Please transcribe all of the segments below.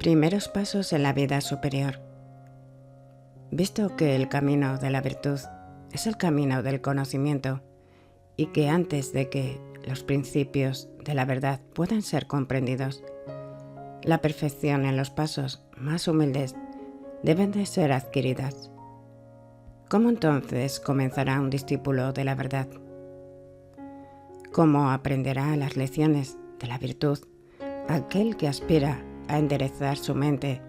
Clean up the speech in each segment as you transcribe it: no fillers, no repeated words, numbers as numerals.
Primeros pasos en la vida superior. Visto que el camino de la virtud es el camino del conocimiento y que antes de que los principios de la verdad puedan ser comprendidos, la perfección en los pasos más humildes deben de ser adquiridas. ¿Cómo entonces comenzará un discípulo de la verdad? ¿Cómo aprenderá las lecciones de la virtud aquel que aspira a enderezar su mente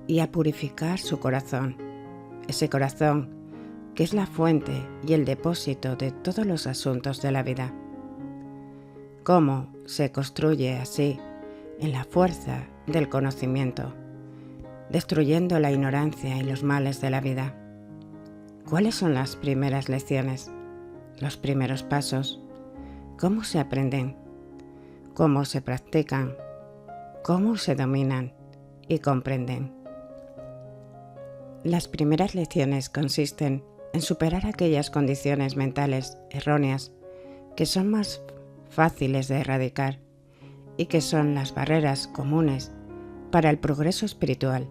y a purificar su corazón, ese corazón que es la fuente y el depósito de todos los asuntos de la vida? ¿Cómo se construye así en la fuerza del conocimiento, destruyendo la ignorancia y los males de la vida? ¿Cuáles son las primeras lecciones, los primeros pasos? ¿Cómo se aprenden? ¿Cómo se practican? ¿Cómo se dominan y comprenden? Las primeras lecciones consisten en superar aquellas condiciones mentales erróneas que son más fáciles de erradicar y que son las barreras comunes para el progreso espiritual,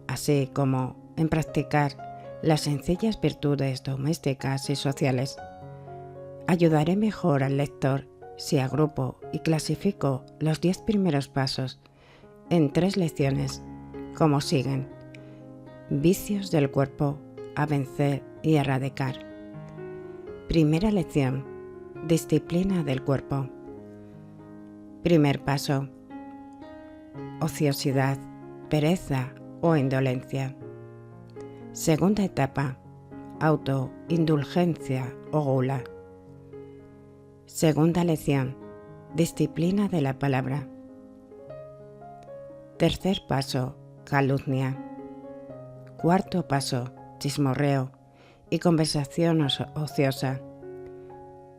así como en practicar las sencillas virtudes domésticas y sociales. Ayudaré mejor al lector si agrupo y clasifico los 10 primeros pasos en 3 lecciones, como siguen: vicios del cuerpo a vencer y erradicar. Primera lección: disciplina del cuerpo. Primer paso: ociosidad, pereza o indolencia. Segunda etapa: autoindulgencia o gula. Segunda lección: disciplina de la palabra. Tercer paso: calumnia. Cuarto paso: chismorreo y conversación ociosa.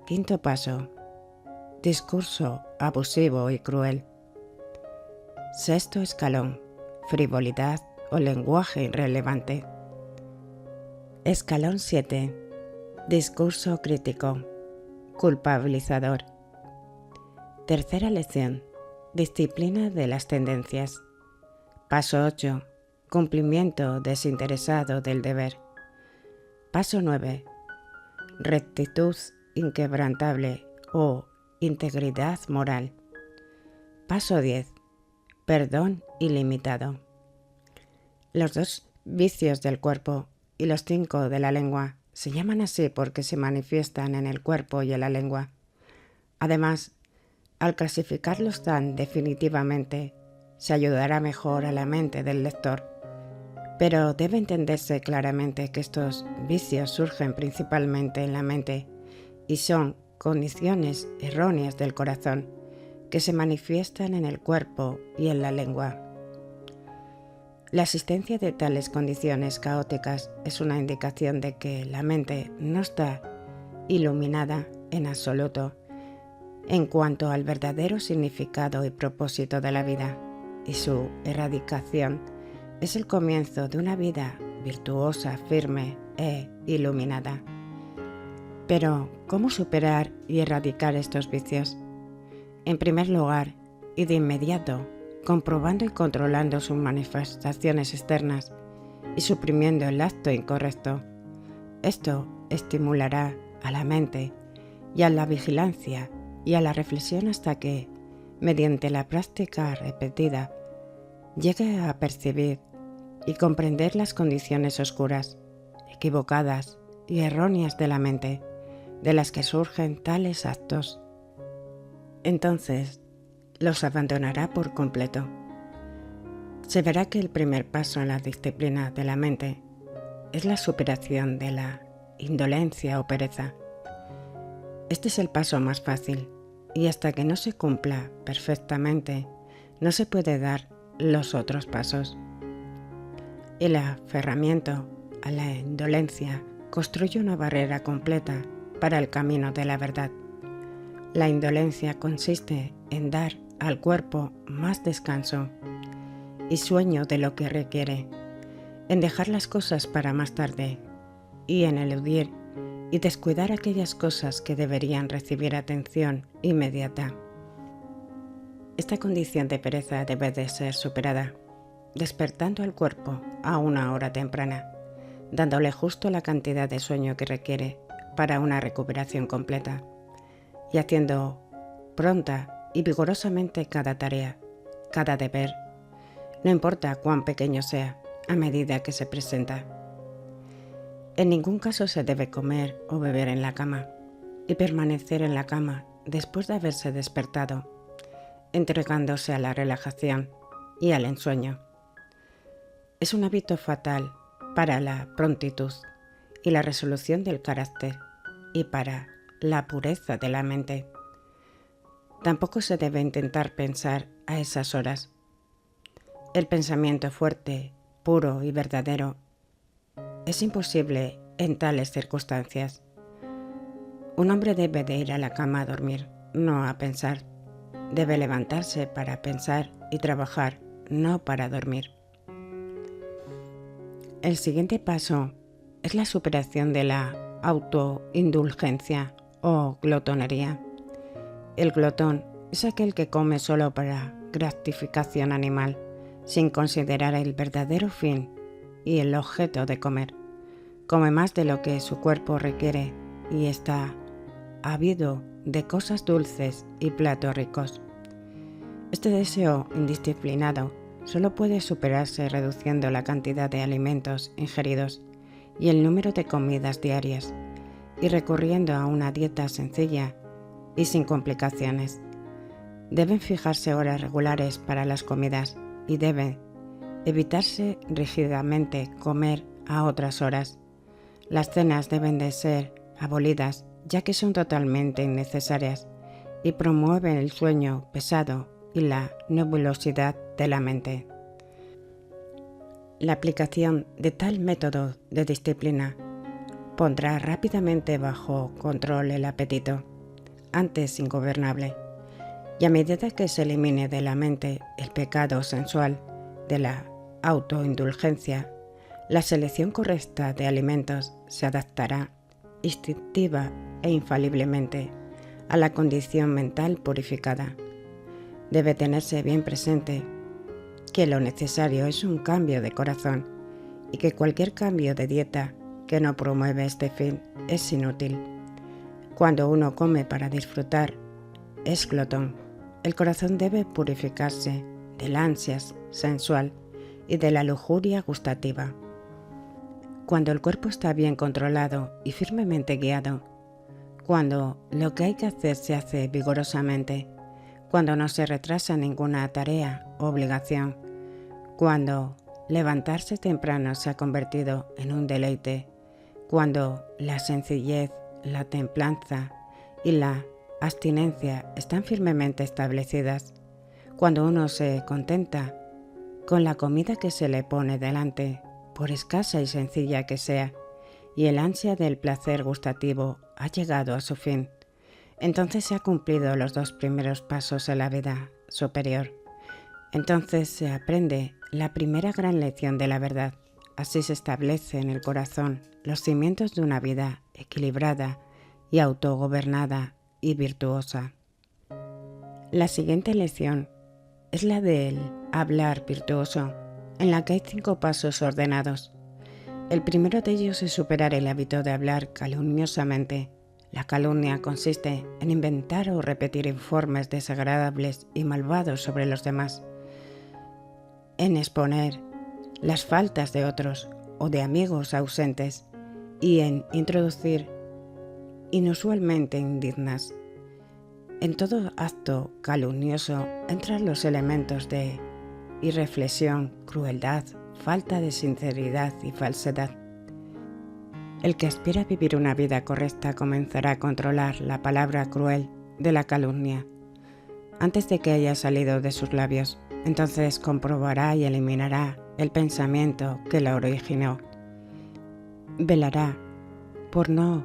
Quinto paso: discurso abusivo y cruel. Sexto escalón: frivolidad o lenguaje irrelevante. Escalón 7: discurso crítico, culpabilizador. Tercera lección: disciplina de las tendencias. Paso 8: cumplimiento desinteresado del deber. Paso 9: rectitud inquebrantable o integridad moral. Paso 10: perdón ilimitado. Los 2 vicios del cuerpo y los 5 de la lengua se llaman así porque se manifiestan en el cuerpo y en la lengua. Además, al clasificarlos tan definitivamente, se ayudará mejor a la mente del lector. Pero debe entenderse claramente que estos vicios surgen principalmente en la mente y son condiciones erróneas del corazón que se manifiestan en el cuerpo y en la lengua. La existencia de tales condiciones caóticas es una indicación de que la mente no está iluminada en absoluto en cuanto al verdadero significado y propósito de la vida, y su erradicación es el comienzo de una vida virtuosa, firme e iluminada. Pero, ¿cómo superar y erradicar estos vicios? En primer lugar, y de inmediato, comprobando y controlando sus manifestaciones externas y suprimiendo el acto incorrecto. Esto estimulará a la mente y a la vigilancia y a la reflexión hasta que, mediante la práctica repetida, llegue a percibir y comprender las condiciones oscuras, equivocadas y erróneas de la mente, de las que surgen tales actos. Entonces, los abandonará por completo. Se verá que el primer paso en la disciplina de la mente es la superación de la indolencia o pereza. Este es el paso más fácil y hasta que no se cumpla perfectamente no se puede dar los otros pasos. El aferramiento a la indolencia construye una barrera completa para el camino de la verdad. La indolencia consiste en dar al cuerpo más descanso y sueño de lo que requiere, en dejar las cosas para más tarde y en eludir y descuidar aquellas cosas que deberían recibir atención inmediata. Esta condición de pereza debe de ser superada. despertando al cuerpo a una hora temprana, dándole justo la cantidad de sueño que requiere para una recuperación completa, y haciendo pronta y vigorosamente cada tarea, cada deber, no importa cuán pequeño sea, a medida que se presenta. En ningún caso se debe comer o beber en la cama y permanecer en la cama después de haberse despertado, entregándose a la relajación y al ensueño. Es un hábito fatal para la prontitud y la resolución del carácter y para la pureza de la mente. Tampoco se debe intentar pensar a esas horas. El pensamiento fuerte, puro y verdadero es imposible en tales circunstancias. Un hombre debe de ir a la cama a dormir, no a pensar. Debe levantarse para pensar y trabajar, no para dormir. El siguiente paso es la superación de la autoindulgencia o glotonería. El glotón es aquel que come solo para gratificación animal, sin considerar el verdadero fin y el objeto de comer. Come más de lo que su cuerpo requiere y está ávido de cosas dulces y platos ricos. Este deseo indisciplinado solo puede superarse reduciendo la cantidad de alimentos ingeridos y el número de comidas diarias y recurriendo a una dieta sencilla y sin complicaciones. Deben fijarse horas regulares para las comidas y debe evitarse rígidamente comer a otras horas. Las cenas deben de ser abolidas ya que son totalmente innecesarias y promueven el sueño pesado y la nebulosidad de la mente. La aplicación de tal método de disciplina pondrá rápidamente bajo control el apetito, antes ingobernable, y a medida que se elimine de la mente el pecado sensual de la autoindulgencia, la selección correcta de alimentos se adaptará instintiva e infaliblemente a la condición mental purificada. Debe tenerse bien presente que lo necesario es un cambio de corazón y que cualquier cambio de dieta que no promueve este fin es inútil. Cuando uno come para disfrutar, es glotón. El corazón debe purificarse del ansias sensual y de la lujuria gustativa. Cuando el cuerpo está bien controlado y firmemente guiado, cuando lo que hay que hacer se hace vigorosamente, cuando no se retrasa ninguna tarea o obligación, cuando levantarse temprano se ha convertido en un deleite, cuando la sencillez, la templanza y la abstinencia están firmemente establecidas, cuando uno se contenta con la comida que se le pone delante, por escasa y sencilla que sea, y el ansia del placer gustativo ha llegado a su fin, entonces se han cumplido los dos primeros pasos en la vida superior. Entonces se aprende la primera gran lección de la verdad. Así se establece en el corazón los cimientos de una vida equilibrada y autogobernada y virtuosa. La siguiente lección es la del hablar virtuoso, en la que hay 5 pasos ordenados. El primero de ellos es superar el hábito de hablar calumniosamente. La calumnia consiste en inventar o repetir informes desagradables y malvados sobre los demás, en exponer las faltas de otros o de amigos ausentes y en introducir inusualmente indignas. En todo acto calumnioso entran los elementos de irreflexión, crueldad, falta de sinceridad y falsedad. El que aspira a vivir una vida correcta comenzará a controlar la palabra cruel de la calumnia antes de que haya salido de sus labios. Entonces comprobará y eliminará el pensamiento que la originó. Velará por no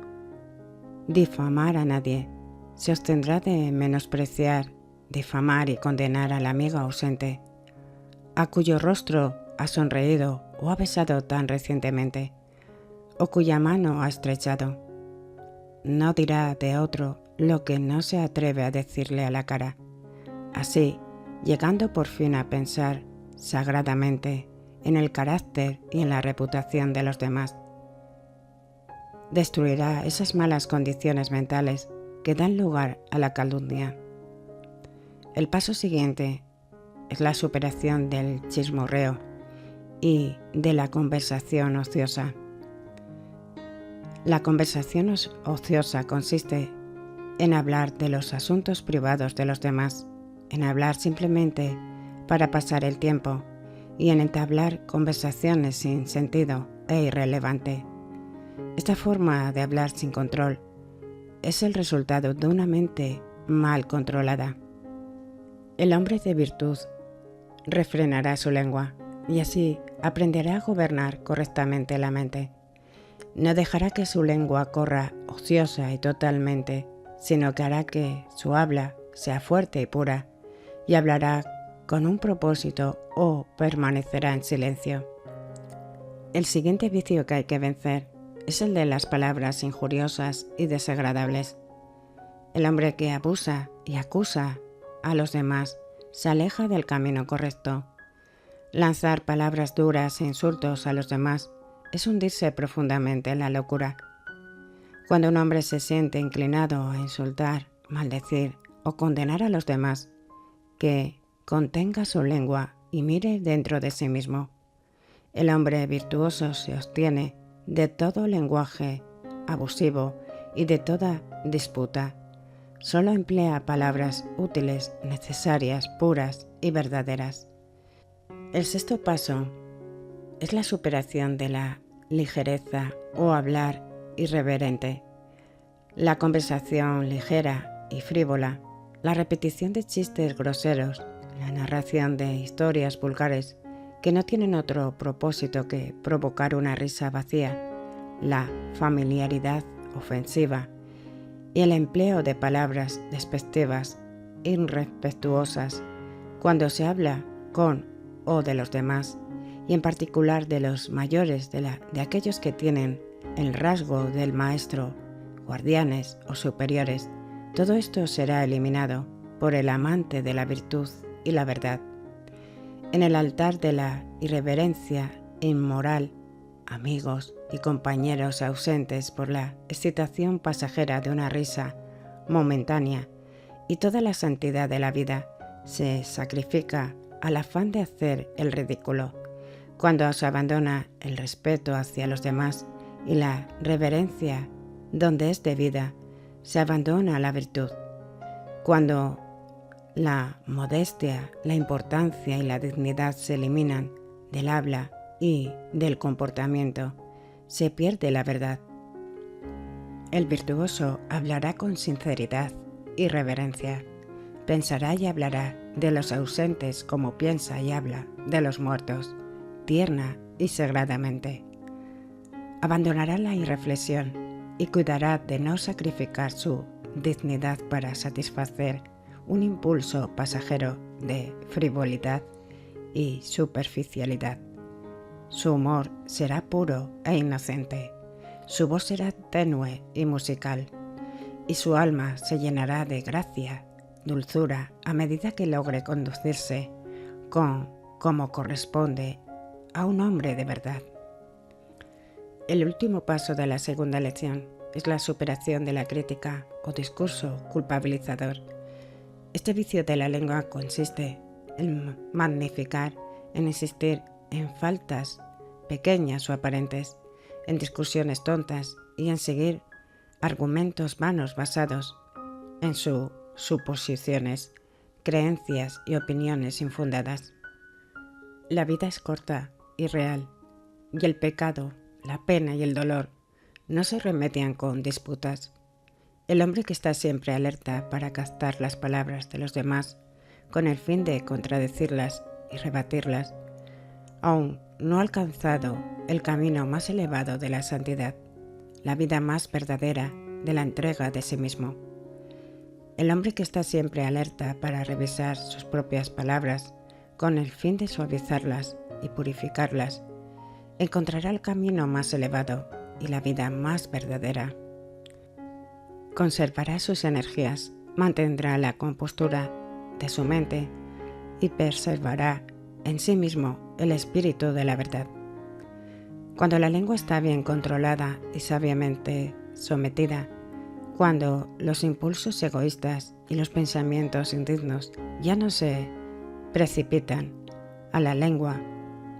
difamar a nadie. Se abstendrá de menospreciar, difamar y condenar al amigo ausente, a cuyo rostro ha sonreído o ha besado tan recientemente, o cuya mano ha estrechado. No dirá de otro lo que no se atreve a decirle a la cara. Así, llegando por fin a pensar sagradamente en el carácter y en la reputación de los demás. Destruirá esas malas condiciones mentales que dan lugar a la calumnia. El paso siguiente es la superación del chismorreo y de la conversación ociosa. La conversación ociosa consiste en hablar de los asuntos privados de los demás, en hablar simplemente para pasar el tiempo y en entablar conversaciones sin sentido e irrelevante. Esta forma de hablar sin control es el resultado de una mente mal controlada. El hombre de virtud refrenará su lengua y así aprenderá a gobernar correctamente la mente. No dejará que su lengua corra ociosa y totalmente, sino que hará que su habla sea fuerte y pura, y hablará con un propósito o permanecerá en silencio. El siguiente vicio que hay que vencer es el de las palabras injuriosas y desagradables. El hombre que abusa y acusa a los demás se aleja del camino correcto. Lanzar palabras duras e insultos a los demás es hundirse profundamente en la locura. Cuando un hombre se siente inclinado a insultar, maldecir o condenar a los demás, que contenga su lengua y mire dentro de sí mismo. El hombre virtuoso se abstiene de todo lenguaje abusivo y de toda disputa. Solo emplea palabras útiles, necesarias, puras y verdaderas. El sexto paso es la superación de la ligereza o hablar irreverente. La conversación ligera y frívola, la repetición de chistes groseros, la narración de historias vulgares que no tienen otro propósito que provocar una risa vacía, la familiaridad ofensiva y el empleo de palabras despectivas, irrespetuosas, cuando se habla con o de los demás, y en particular de los mayores, de aquellos que tienen el rasgo del maestro, guardianes o superiores. Todo esto será eliminado por el amante de la virtud y la verdad. En el altar de la irreverencia inmoral, amigos y compañeros ausentes por la excitación pasajera de una risa momentánea y toda la santidad de la vida se sacrifica al afán de hacer el ridículo. Cuando se abandona el respeto hacia los demás y la reverencia donde es debida, se abandona la virtud. Cuando la modestia, la importancia y la dignidad se eliminan del habla y del comportamiento, se pierde la verdad. El virtuoso hablará con sinceridad y reverencia. Pensará y hablará de los ausentes como piensa y habla de los muertos, tierna y sagradamente. Abandonará la irreflexión y cuidará de no sacrificar su dignidad para satisfacer un impulso pasajero de frivolidad y superficialidad. Su humor será puro e inocente, su voz será tenue y musical, y su alma se llenará de gracia, dulzura, a medida que logre conducirse como corresponde a un hombre de verdad. El último paso de la segunda lección es la superación de la crítica o discurso culpabilizador. Este vicio de la lengua consiste en magnificar, en insistir en faltas pequeñas o aparentes, en discusiones tontas y en seguir argumentos vanos basados en sus suposiciones, creencias y opiniones infundadas. La vida es corta y real, y el pecado, la pena y el dolor no se remedian con disputas. El hombre que está siempre alerta para captar las palabras de los demás con el fin de contradecirlas y rebatirlas, aún no ha alcanzado el camino más elevado de la santidad, la vida más verdadera de la entrega de sí mismo. El hombre que está siempre alerta para revisar sus propias palabras con el fin de suavizarlas y purificarlas, encontrará el camino más elevado y la vida más verdadera. Conservará sus energías, mantendrá la compostura de su mente y preservará en sí mismo el espíritu de la verdad. Cuando la lengua está bien controlada y sabiamente sometida, cuando los impulsos egoístas y los pensamientos indignos ya no se precipitan a la lengua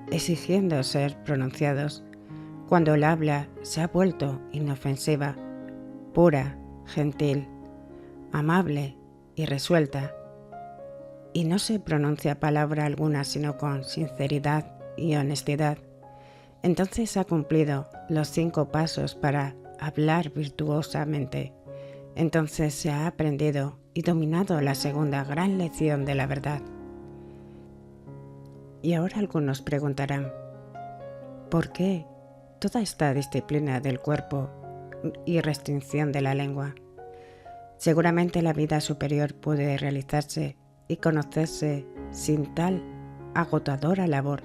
exigiendo ser pronunciados, cuando el habla se ha vuelto inofensiva, pura, gentil, amable y resuelta, y no se pronuncia palabra alguna sino con sinceridad y honestidad, entonces ha cumplido los 5 pasos para hablar virtuosamente. Entonces se ha aprendido y dominado la segunda gran lección de la verdad. Y ahora algunos preguntarán, ¿por qué toda esta disciplina del cuerpo y restricción de la lengua? Seguramente la vida superior puede realizarse y conocerse sin tal agotadora labor,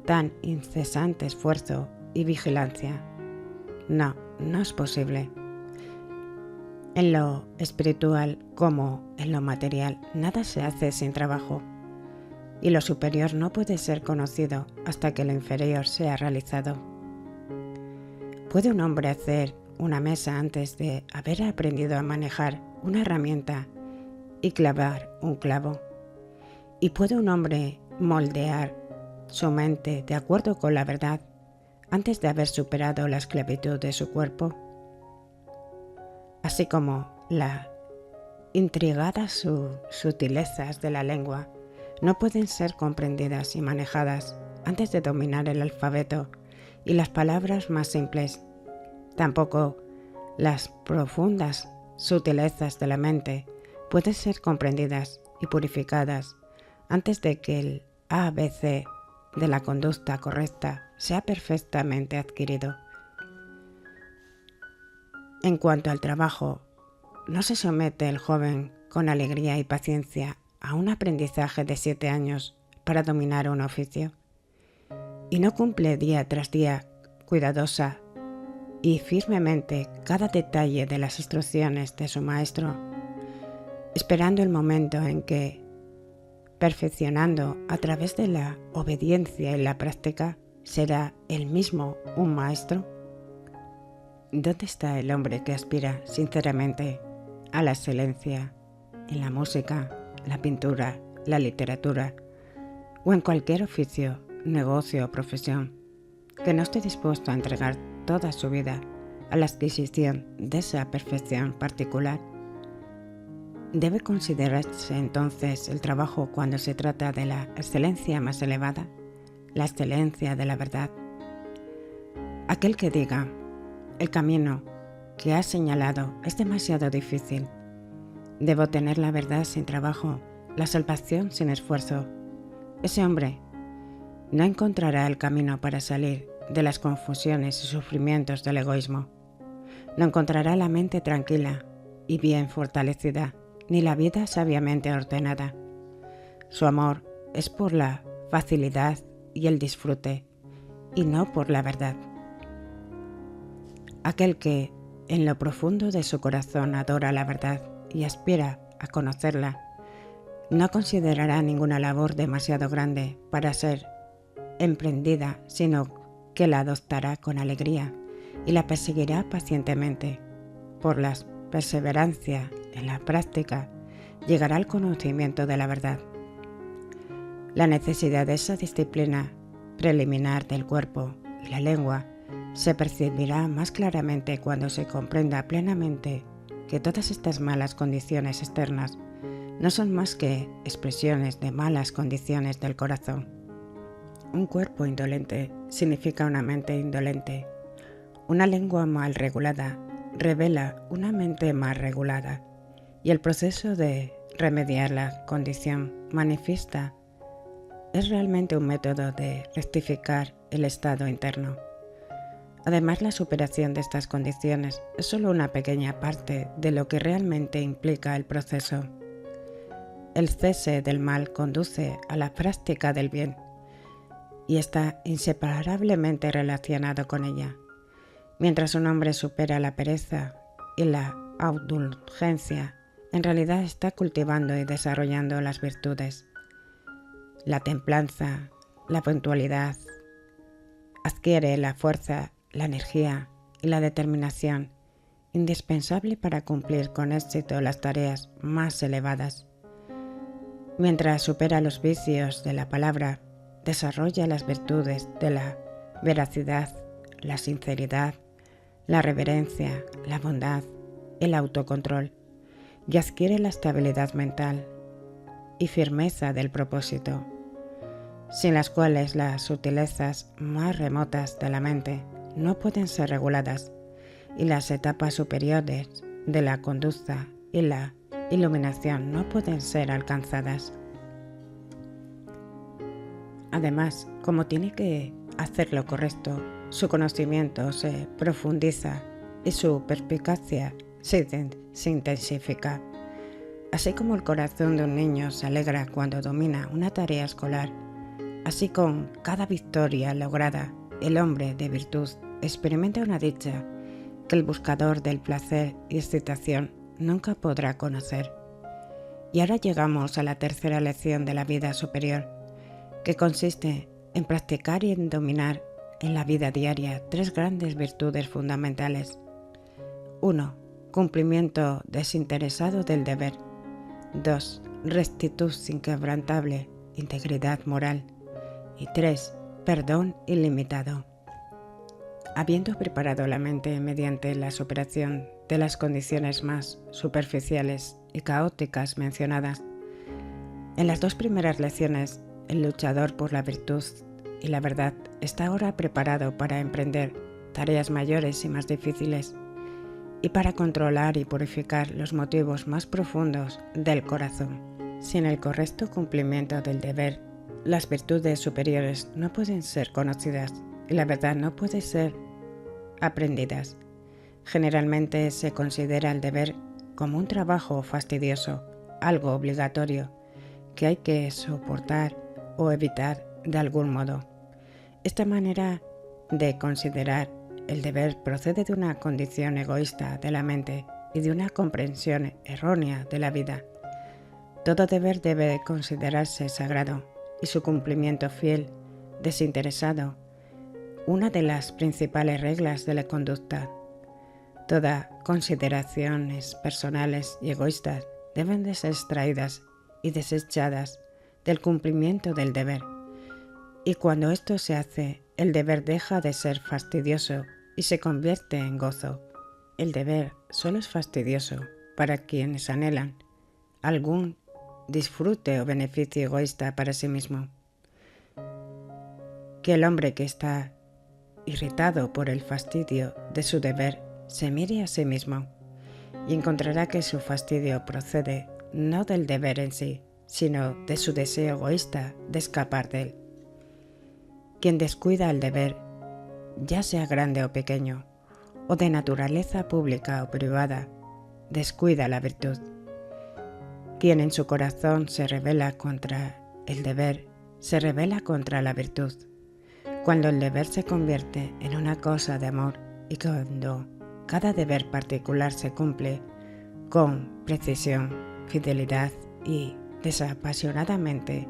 tan incesante esfuerzo y vigilancia. No, no es posible. En lo espiritual como en lo material, nada se hace sin trabajo, y lo superior no puede ser conocido hasta que lo inferior sea realizado. ¿Puede un hombre hacer una mesa antes de haber aprendido a manejar una herramienta y clavar un clavo? ¿Y puede un hombre moldear su mente de acuerdo con la verdad antes de haber superado la esclavitud de su cuerpo? Así como las intrigadas sutilezas de la lengua no pueden ser comprendidas y manejadas antes de dominar el alfabeto y las palabras más simples, tampoco las profundas sutilezas de la mente pueden ser comprendidas y purificadas antes de que el ABC de la conducta correcta sea perfectamente adquirido. En cuanto al trabajo, no se somete el joven con alegría y paciencia a un aprendizaje de 7 años para dominar un oficio, y no cumple día tras día cuidadosa y firmemente cada detalle de las instrucciones de su maestro, esperando el momento en que, perfeccionando a través de la obediencia y la práctica, será él mismo un maestro. ¿Dónde está el hombre que aspira sinceramente a la excelencia en la música, la pintura, la literatura o en cualquier oficio, negocio o profesión, que no esté dispuesto a entregar toda su vida a la adquisición de esa perfección particular? ¿Debe considerarse entonces el trabajo cuando se trata de la excelencia más elevada, la excelencia de la verdad? Aquel que diga, el camino que has señalado es demasiado difícil, debo tener la verdad sin trabajo, la salvación sin esfuerzo, ese hombre no encontrará el camino para salir de las confusiones y sufrimientos del egoísmo, no encontrará la mente tranquila y bien fortalecida, ni la vida sabiamente ordenada. Su amor es por la facilidad y el disfrute, y no por la verdad. Aquel que en lo profundo de su corazón adora la verdad y aspira a conocerla, no considerará ninguna labor demasiado grande para ser emprendida, sino que la adoptará con alegría y la perseguirá pacientemente. Por la perseverancia en la práctica, llegará al conocimiento de la verdad. La necesidad de esa disciplina preliminar del cuerpo y la lengua se percibirá más claramente cuando se comprenda plenamente que todas estas malas condiciones externas no son más que expresiones de malas condiciones del corazón. Un cuerpo indolente significa una mente indolente. Una lengua mal regulada revela una mente mal regulada, y el proceso de remediar la condición manifiesta es realmente un método de rectificar el estado interno. Además, la superación de estas condiciones es solo una pequeña parte de lo que realmente implica el proceso. El cese del mal conduce a la práctica del bien y está inseparablemente relacionado con ella. Mientras un hombre supera la pereza y la indulgencia, en realidad está cultivando y desarrollando las virtudes. la templanza, la puntualidad. Adquiere la fuerza, la energía y la determinación indispensable para cumplir con éxito las tareas más elevadas. Mientras supera los vicios de la palabra, desarrolla las virtudes de la veracidad, la sinceridad, la reverencia, la bondad, el autocontrol, y adquiere la estabilidad mental y firmeza del propósito, sin las cuales las sutilezas más remotas de la mente no pueden ser reguladas y las etapas superiores de la conducta y la iluminación no pueden ser alcanzadas. Además, como tiene que hacer lo correcto, su conocimiento se profundiza y su perspicacia se intensifica. Así como el corazón de un niño se alegra cuando domina una tarea escolar, así con cada victoria lograda, el hombre de virtud experimenta una dicha que el buscador del placer y excitación nunca podrá conocer. Y ahora llegamos a la tercera lección de la vida superior, que consiste en practicar y en dominar en la vida diaria tres grandes virtudes fundamentales. 1. Cumplimiento desinteresado del deber. 2. Rectitud inquebrantable, integridad moral. Y 3. Perdón ilimitado. Habiendo preparado la mente mediante la superación de las condiciones más superficiales y caóticas mencionadas, en las dos primeras lecciones, el luchador por la virtud y la verdad está ahora preparado para emprender tareas mayores y más difíciles y para controlar y purificar los motivos más profundos del corazón. Sin el correcto cumplimiento del deber, las virtudes superiores no pueden ser conocidas y la verdad no puede ser aprendidas. Generalmente se considera el deber como un trabajo fastidioso, algo obligatorio, que hay que soportar o evitar de algún modo. Esta manera de considerar el deber procede de una condición egoísta de la mente y de una comprensión errónea de la vida. Todo deber debe considerarse sagrado y su cumplimiento fiel, desinteresado, una de las principales reglas de la conducta. Todas consideraciones personales y egoístas deben de ser extraídas y desechadas del cumplimiento del deber. Y cuando esto se hace, el deber deja de ser fastidioso y se convierte en gozo. El deber solo es fastidioso para quienes anhelan algún disfrute o beneficio egoísta para sí mismo. Que el hombre que está irritado por el fastidio de su deber se mire a sí mismo y encontrará que su fastidio procede no del deber en sí, sino de su deseo egoísta de escapar de él. Quien descuida el deber, ya sea grande o pequeño, o de naturaleza pública o privada, descuida la virtud. Quien en su corazón se rebela contra el deber, se rebela contra la virtud. Cuando el deber se convierte en una cosa de amor y cuando cada deber particular se cumple con precisión, fidelidad y desapasionadamente,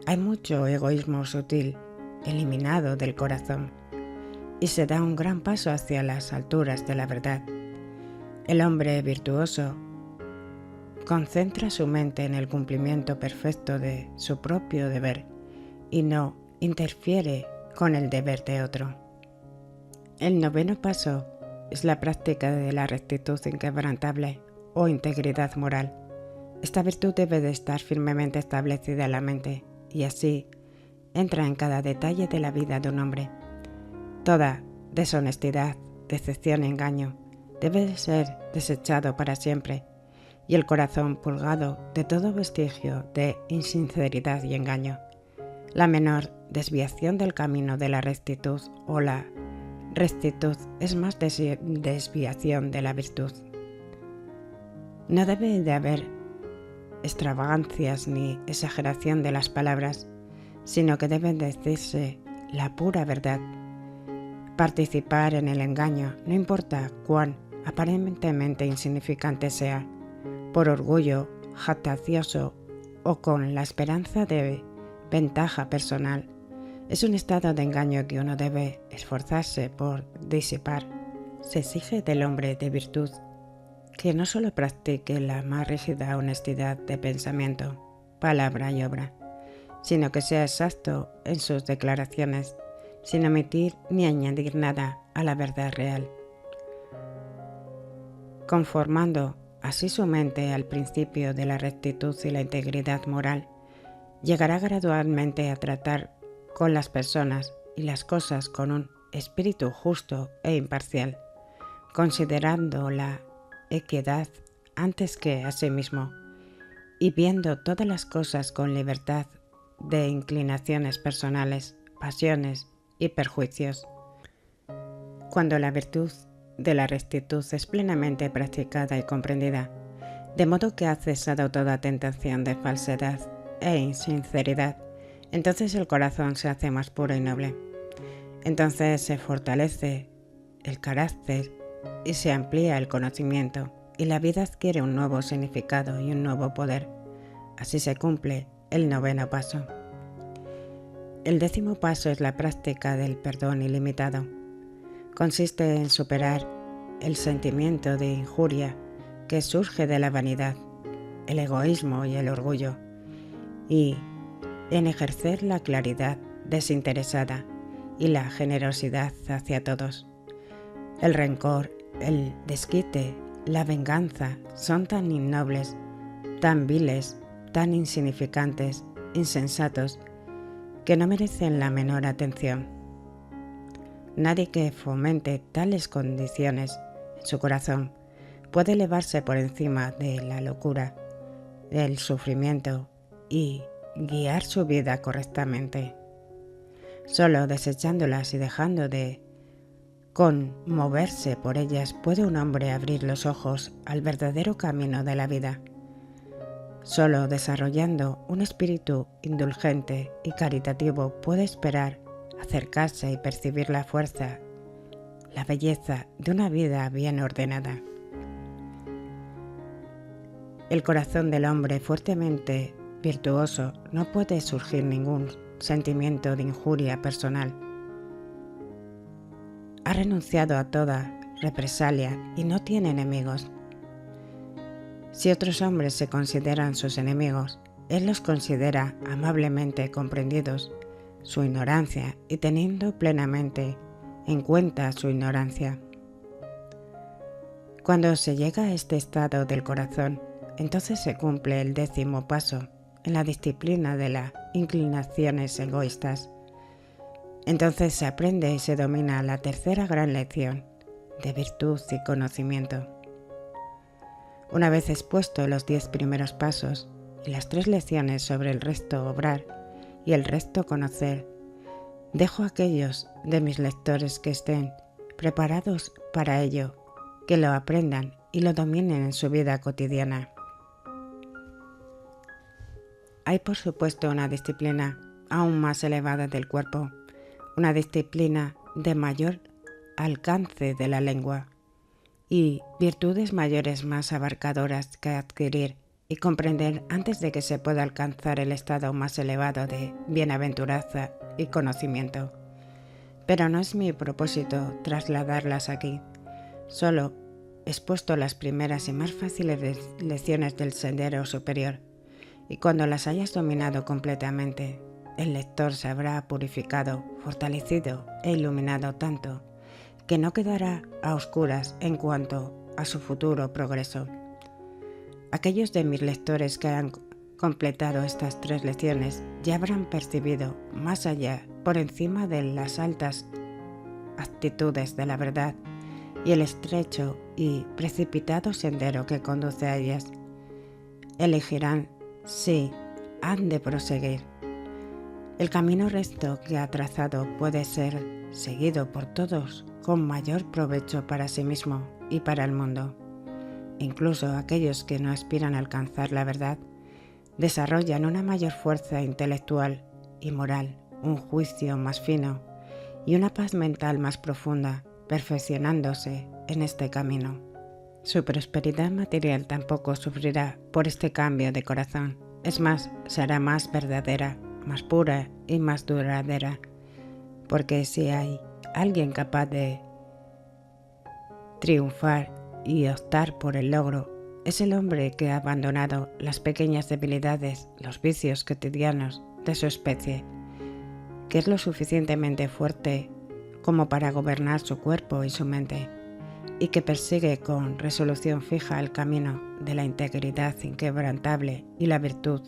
hay mucho egoísmo sutil eliminado del corazón y se da un gran paso hacia las alturas de la verdad. El hombre virtuoso concentra su mente en el cumplimiento perfecto de su propio deber y no interfiere con el deber de otro. El noveno paso es la práctica de la rectitud inquebrantable o integridad moral. Esta virtud debe de estar firmemente establecida en la mente y así entra en cada detalle de la vida de un hombre. Toda deshonestidad, decepción y engaño debe de ser desechado para siempre y el corazón purgado de todo vestigio de insinceridad y engaño. La menor desviación del camino de la rectitud o la rectitud es más desviación de la virtud. No debe de haber extravagancias ni exageración de las palabras, sino que deben decirse la pura verdad. Participar en el engaño, no importa cuán aparentemente insignificante sea, por orgullo jactancioso o con la esperanza de ventaja personal. Es un estado de engaño que uno debe esforzarse por disipar. Se exige del hombre de virtud que no solo practique la más rígida honestidad de pensamiento, palabra y obra, sino que sea exacto en sus declaraciones, sin omitir ni añadir nada a la verdad real, conformando así su mente al principio de la rectitud y la integridad moral. Llegará gradualmente a tratar con las personas y las cosas con un espíritu justo e imparcial, considerando la equidad antes que a sí mismo y viendo todas las cosas con libertad de inclinaciones personales, pasiones y perjuicios. Cuando la virtud de la rectitud es plenamente practicada y comprendida, de modo que ha cesado toda tentación de falsedad e insinceridad, entonces el corazón se hace más puro y noble. Entonces se fortalece el carácter y se amplía el conocimiento, y la vida adquiere un nuevo significado y un nuevo poder. Así se cumple el 9º paso. El 10º paso es la práctica del perdón ilimitado. Consiste en superar el sentimiento de injuria que surge de la vanidad, el egoísmo y el orgullo, y en ejercer la claridad desinteresada y la generosidad hacia todos. El rencor, el desquite, la venganza son tan innobles, tan viles, tan insignificantes, insensatos, que no merecen la menor atención. Nadie que fomente tales condiciones en su corazón puede elevarse por encima de la locura, del sufrimiento y guiar su vida correctamente. Solo desechándolas y dejando de conmoverse por ellas puede un hombre abrir los ojos al verdadero camino de la vida. Solo desarrollando un espíritu indulgente y caritativo puede esperar acercarse y percibir la fuerza, la belleza de una vida bien ordenada. El corazón del hombre fuertemente virtuoso no puede surgir ningún sentimiento de injuria personal. Ha renunciado a toda represalia y no tiene enemigos. Si otros hombres se consideran sus enemigos, él los considera amablemente comprendidos su ignorancia y teniendo plenamente en cuenta su ignorancia. Cuando se llega a este estado del corazón, entonces se cumple el 10º paso en la disciplina de las inclinaciones egoístas. Entonces se aprende y se domina la tercera gran lección de virtud y conocimiento. Una vez expuesto los 10 primeros pasos y las 3 lecciones sobre el resto obrar y el resto conocer, dejo a aquellos de mis lectores que estén preparados para ello, que lo aprendan y lo dominen en su vida cotidiana. Hay por supuesto una disciplina aún más elevada del cuerpo, una disciplina de mayor alcance de la lengua y virtudes mayores más abarcadoras que adquirir y comprender antes de que se pueda alcanzar el estado más elevado de bienaventuranza y conocimiento. Pero no es mi propósito trasladarlas aquí, solo he expuesto las primeras y más fáciles lecciones del sendero superior, y cuando las hayas dominado completamente, el lector se habrá purificado, fortalecido e iluminado tanto que no quedará a oscuras en cuanto a su futuro progreso. Aquellos de mis lectores que han completado estas 3 lecciones ya habrán percibido más allá, por encima de las altas actitudes de la verdad y el estrecho y precipitado sendero que conduce a ellas. Elegirán si han de proseguir. El camino recto que ha trazado puede ser seguido por todos con mayor provecho para sí mismo y para el mundo. Incluso aquellos que no aspiran a alcanzar la verdad desarrollan una mayor fuerza intelectual y moral, un juicio más fino y una paz mental más profunda, perfeccionándose en este camino. Su prosperidad material tampoco sufrirá por este cambio de corazón, es más, será más verdadera, más pura y más duradera, porque si hay alguien capaz de triunfar y optar por el logro, es el hombre que ha abandonado las pequeñas debilidades, los vicios cotidianos de su especie, que es lo suficientemente fuerte como para gobernar su cuerpo y su mente, y que persigue con resolución fija el camino de la integridad inquebrantable y la virtud